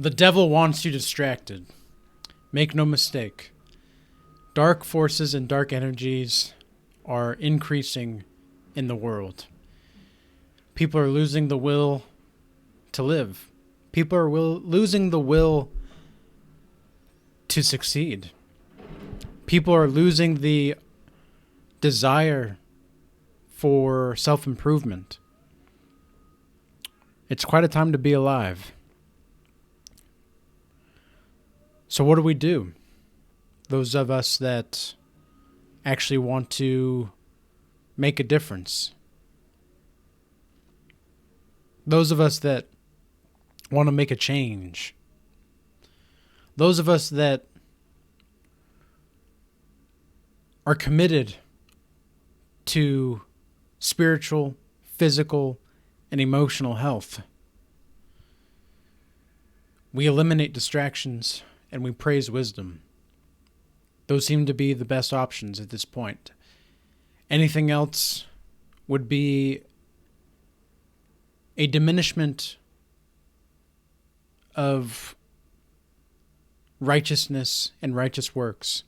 The devil wants you distracted. Make no mistake. Dark forces and dark energies are increasing in the world. People are losing the will to live. People are losing the will to succeed. People are losing the desire for self-improvement. It's quite a time to be alive. So what do we do? Those of us that actually want to make a difference. Those of us that want to make a change. Those of us that are committed to spiritual, physical, and emotional health. We eliminate distractions and we praise wisdom. Those seem to be the best options at this point. Anything else would be a diminishment of righteousness and righteous works,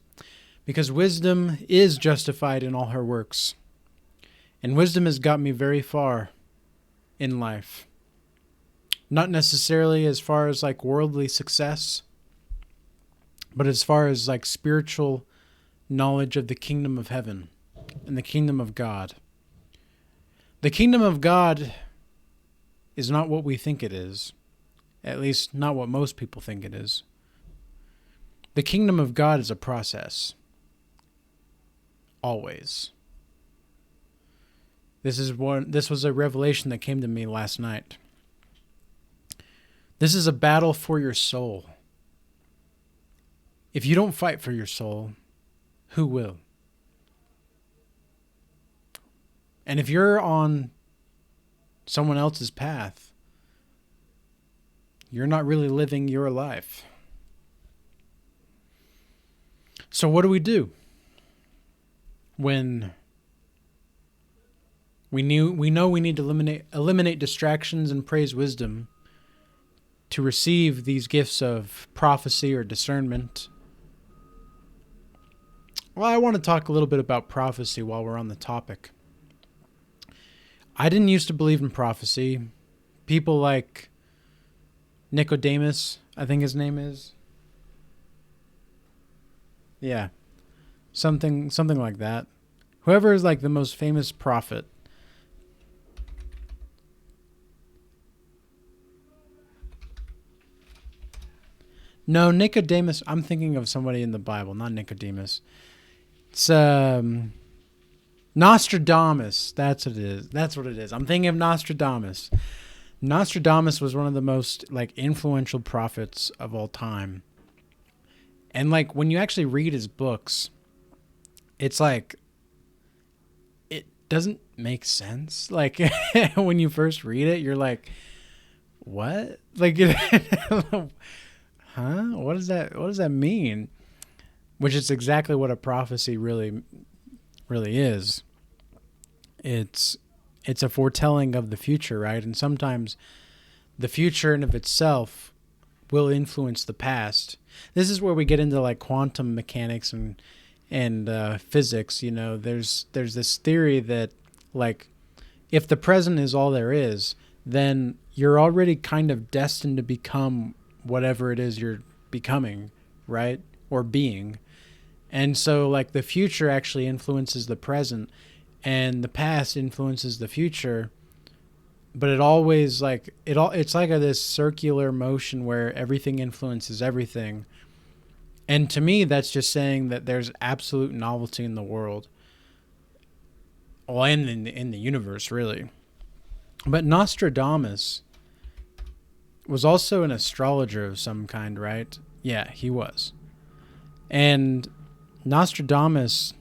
because wisdom is justified in all her works, and wisdom has got me very far in life. Not necessarily as far as like worldly success, but as far as like spiritual knowledge of the kingdom of heaven and the kingdom of God. The kingdom of God is not what we think it is. At least not what most people think it is. The kingdom of God is a process. Always. This was a revelation that came to me last night. This is a battle for your soul. If you don't fight for your soul, who will? And if you're on someone else's path, you're not really living your life. So what do we do when we know we need to eliminate distractions and praise wisdom to receive these gifts of prophecy or discernment? Well, I want to talk a little bit about prophecy while we're on the topic. I didn't used to believe in prophecy. People like Nicodemus, I think his name is. Yeah. Something like that. Whoever is like the most famous prophet. No, Nicodemus, I'm thinking of somebody in the Bible, not Nicodemus. It's Nostradamus. That's what it is. That's what it is. I'm thinking of Nostradamus. Nostradamus was one of the most like influential prophets of all time. And like when you actually read his books, it's like it doesn't make sense. Like when you first read it, you're like, what? Like huh? What does that mean? Which is exactly what a prophecy really is. It's a foretelling of the future, right? And sometimes the future in of itself will influence the past. This is where we get into like quantum mechanics and physics. You know, there's this theory that like if the present is all there is, then you're already kind of destined to become whatever it is you're becoming, right? Or being. And so like the future actually influences the present and the past influences the future, but it always like it's like this circular motion where everything influences everything. And to me, that's just saying that there's absolute novelty in the world. Well, and in the universe, really. But Nostradamus was also an astrologer of some kind, right? Yeah, he was. And Nostradamus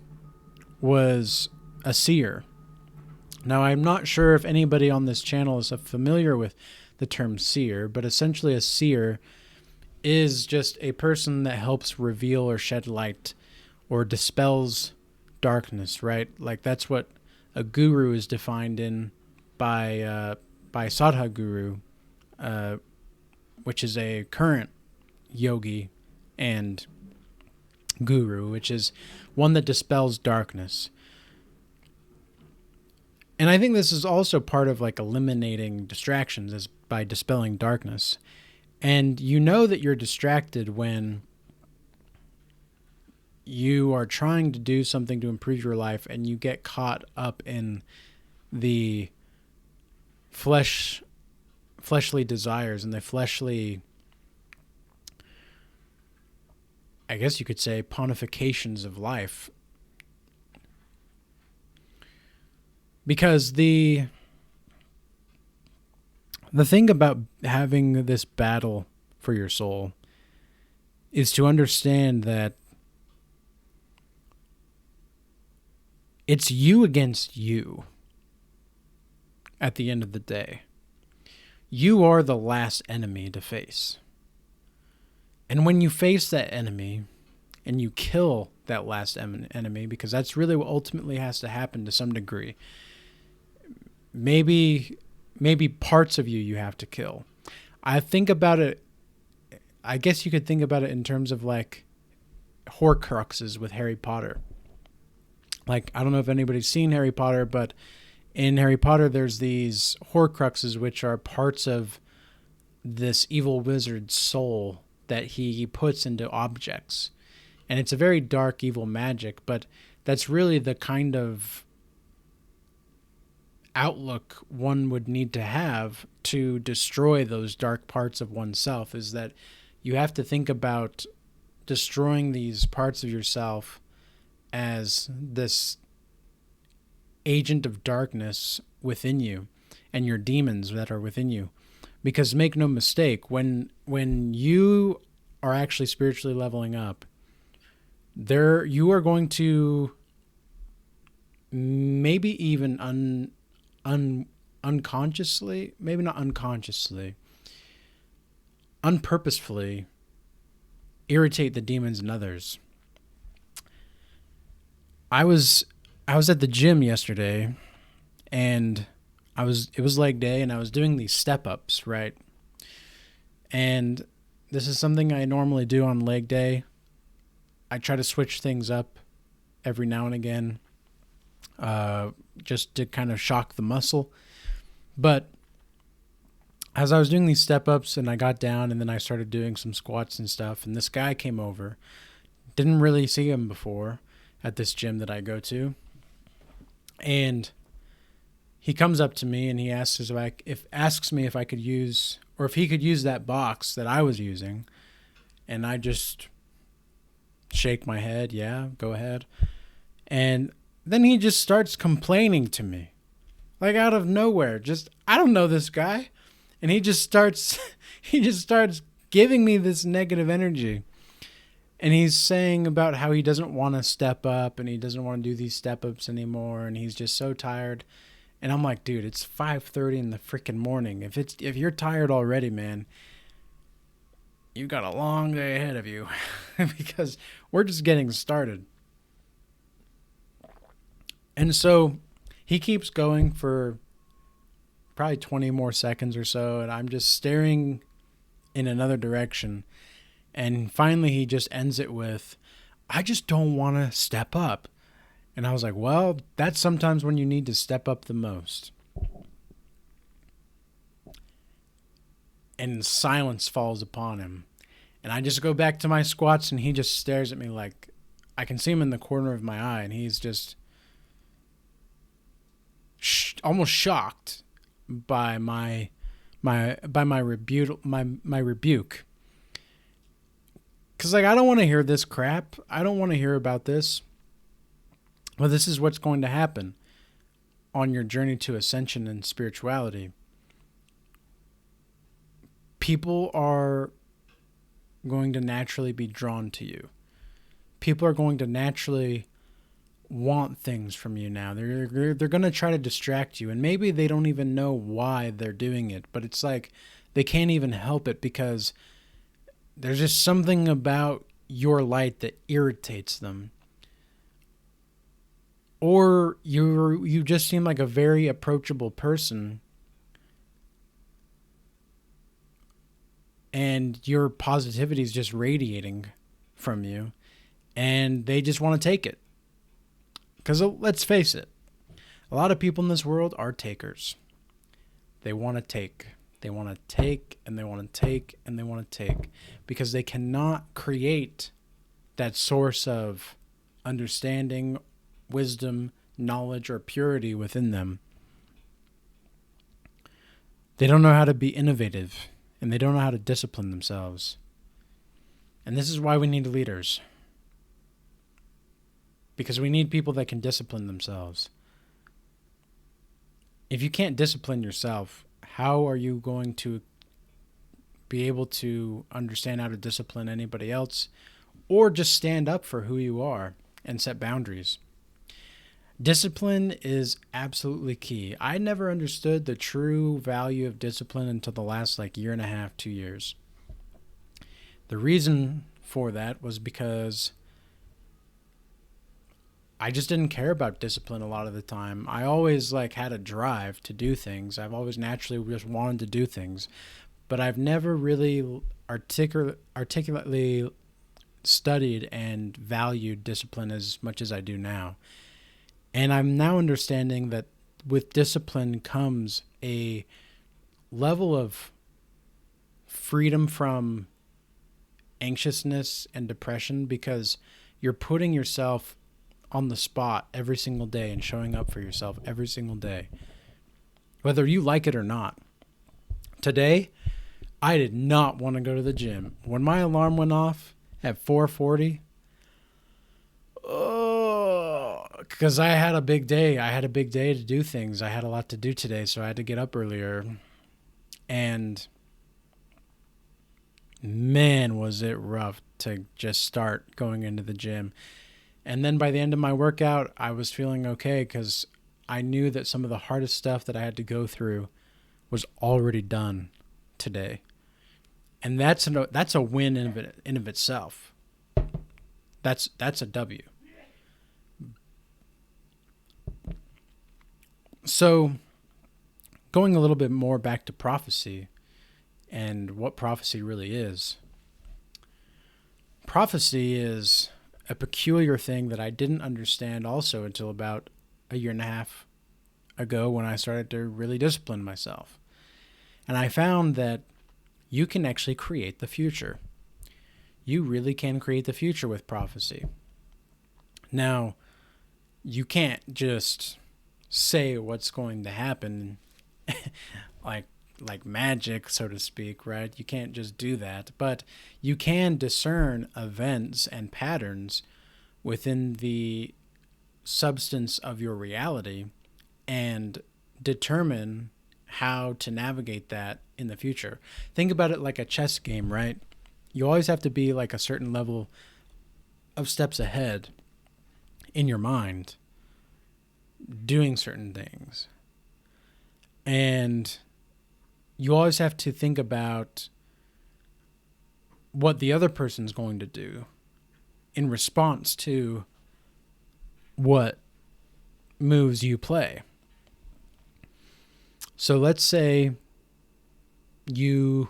was a seer. Now, I'm not sure if anybody on this channel is familiar with the term seer, but essentially a seer is just a person that helps reveal or shed light or dispels darkness, right? Like that's what a guru is defined in by Sadhguru, which is a current yogi and guru, which is one that dispels darkness. And I think this is also part of like eliminating distractions, is by dispelling darkness. And you know that you're distracted when you are trying to do something to improve your life and you get caught up in the fleshly desires and the fleshly, I guess you could say, pontifications of life. Because the thing about having this battle for your soul is to understand that it's you against you at the end of the day. You are the last enemy to face. And when you face that enemy and you kill that last enemy, because that's really what ultimately has to happen to some degree. Maybe parts of you have to kill. I think about it, I guess you could think about it in terms of like Horcruxes with Harry Potter. Like, I don't know if anybody's seen Harry Potter, but in Harry Potter there's these Horcruxes, which are parts of this evil wizard's soul that he puts into objects. And it's a very dark, evil magic, but that's really the kind of outlook one would need to have to destroy those dark parts of oneself, is that you have to think about destroying these parts of yourself as this agent of darkness within you and your demons that are within you. Because make no mistake, when you are actually spiritually leveling up, you are going to maybe even unconsciously, maybe not unconsciously, unpurposefully irritate the demons in others. I was at the gym yesterday, and it was leg day, and I was doing these step-ups, right? And this is something I normally do on leg day. I try to switch things up every now and again, just to kind of shock the muscle. But as I was doing these step-ups and I got down and then I started doing some squats and stuff, and this guy came over. Didn't really see him before at this gym that I go to. And he comes up to me and he asks me if I could use, or if he could use that box that I was using. And I just shake my head, yeah, go ahead. And then he just starts complaining to me, like out of nowhere. Just, I don't know this guy. And he just starts giving me this negative energy. And he's saying about how he doesn't want to step up and he doesn't want to do these step-ups anymore, and he's just so tired. And I'm like, dude, it's 5:30 in the freaking morning. If you're tired already, man, you got a long day ahead of you because we're just getting started. And so he keeps going for probably 20 more seconds or so, and I'm just staring in another direction. And finally he just ends it with, I just don't want to step up. And I was like, well, that's sometimes when you need to step up the most. And silence falls upon him. And I just go back to my squats, and he just stares at me like, I can see him in the corner of my eye, and he's just almost shocked by my rebuke. Because, like, I don't want to hear this crap. I don't want to hear about this. Well, this is what's going to happen on your journey to ascension and spirituality. People are going to naturally be drawn to you. People are going to naturally want things from you now. They're going to try to distract you. And maybe they don't even know why they're doing it. But it's like they can't even help it, because there's just something about your light that irritates them. Or you just seem like a very approachable person and your positivity is just radiating from you, and they just want to take it. Because let's face it, a lot of people in this world are takers. They want to take. They want to take, and they want to take, and they want to take, because they cannot create that source of understanding, wisdom, knowledge, or purity within them. They don't know how to be innovative, and they don't know how to discipline themselves. And this is why we need leaders. Because we need people that can discipline themselves. If you can't discipline yourself, how are you going to be able to understand how to discipline anybody else, or just stand up for who you are and set boundaries? Discipline is absolutely key. I never understood the true value of discipline until the last year and a half, 2 years. The reason for that was because I just didn't care about discipline a lot of the time. I always had a drive to do things. I've always naturally just wanted to do things, but I've never really articulately studied and valued discipline as much as I do now. And I'm now understanding that with discipline comes a level of freedom from anxiousness and depression, because you're putting yourself on the spot every single day and showing up for yourself every single day, whether you like it or not. Today, I did not want to go to the gym. When my alarm went off at 4:40, because I had a big day. I had a big day to do things. I had a lot to do today, so I had to get up earlier. And man, was it rough to just start going into the gym. And then by the end of my workout, I was feeling okay, because I knew that some of the hardest stuff that I had to go through was already done today. And that's a win in of itself. That's a W. So, going a little bit more back to prophecy and what prophecy really is. Prophecy is a peculiar thing that I didn't understand also until about a year and a half ago, when I started to really discipline myself. And I found that you can actually create the future. You really can create the future with prophecy. Now, you can't just say what's going to happen like magic, so to speak, right? You can't just do that, but you can discern events and patterns within the substance of your reality and determine how to navigate that in the future. Think about it like a chess game, right? You always have to be a certain level of steps ahead in your mind, doing certain things. And you always have to think about what the other person's going to do in response to what moves you play. So let's say you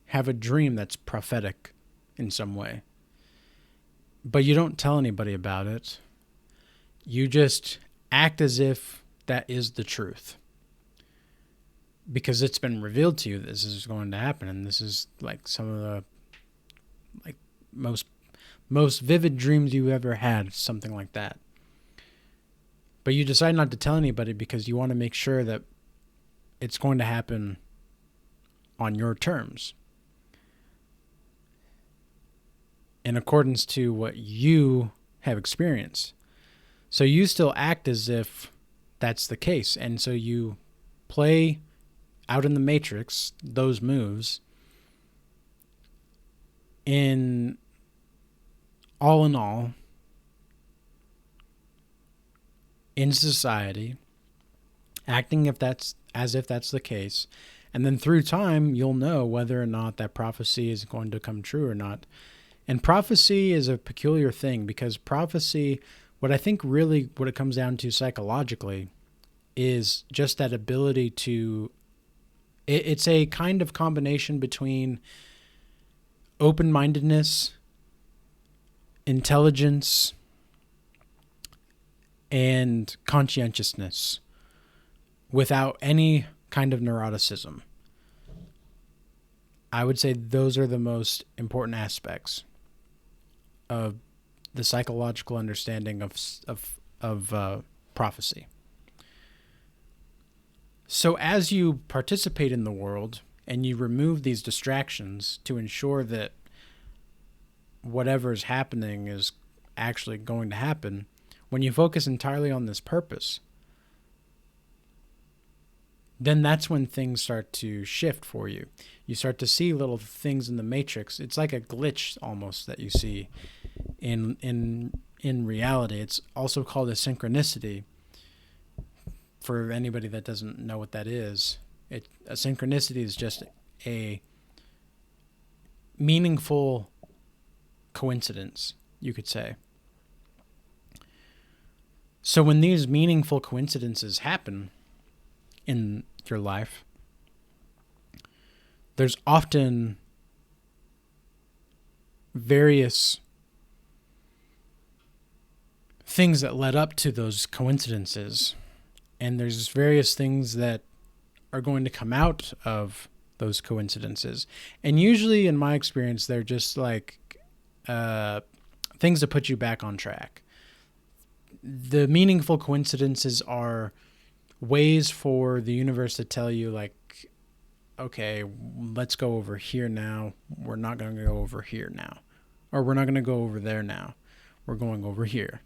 have a dream that's prophetic in some way, but you don't tell anybody about it. You just act as if that is the truth, because it's been revealed to you this is going to happen, and this is some of the most vivid dreams you ever had, something like that. But you decide not to tell anybody because you want to make sure that it's going to happen on your terms, in accordance to what you have experienced. So you still act as if that's the case, and so you play out in the matrix those moves in all, in society, acting as if that's the case. And then through time, you'll know whether or not that prophecy is going to come true or not. And prophecy is a peculiar thing, because prophecy, what it comes down to psychologically, is just that ability to, it's a kind of combination between open-mindedness, intelligence, and conscientiousness without any kind of neuroticism. I would say those are the most important aspects of the psychological understanding of prophecy. So as you participate in the world and you remove these distractions to ensure that whatever is happening is actually going to happen, when you focus entirely on this purpose, then that's when things start to shift for you. You start to see little things in the matrix. It's like a glitch almost that you see in reality. It's also called a synchronicity. For anybody that doesn't know what that is, a synchronicity is just a meaningful coincidence, you could say. So when these meaningful coincidences happen in your life, there's often various things that led up to those coincidences, and there's various things that are going to come out of those coincidences. And usually, in my experience, they're just like things to put you back on track. The meaningful coincidences are ways for the universe to tell you, like, okay, let's go over here now. We're not going to go over here now. Or we're not going to go over there now. We're going over here.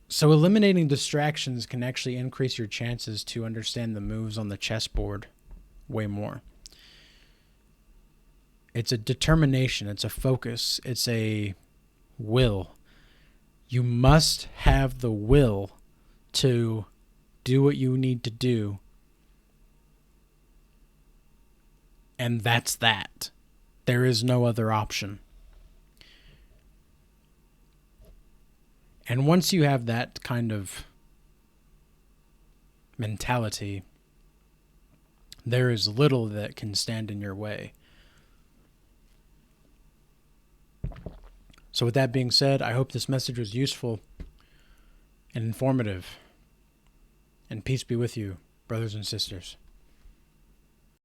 So eliminating distractions can actually increase your chances to understand the moves on the chessboard way more. It's a determination. It's a focus. It's a will. You must have the will to do what you need to do. And that's that. There is no other option. And once you have that kind of mentality, there is little that can stand in your way. So with that being said, I hope this message was useful and informative. And peace be with you, brothers and sisters.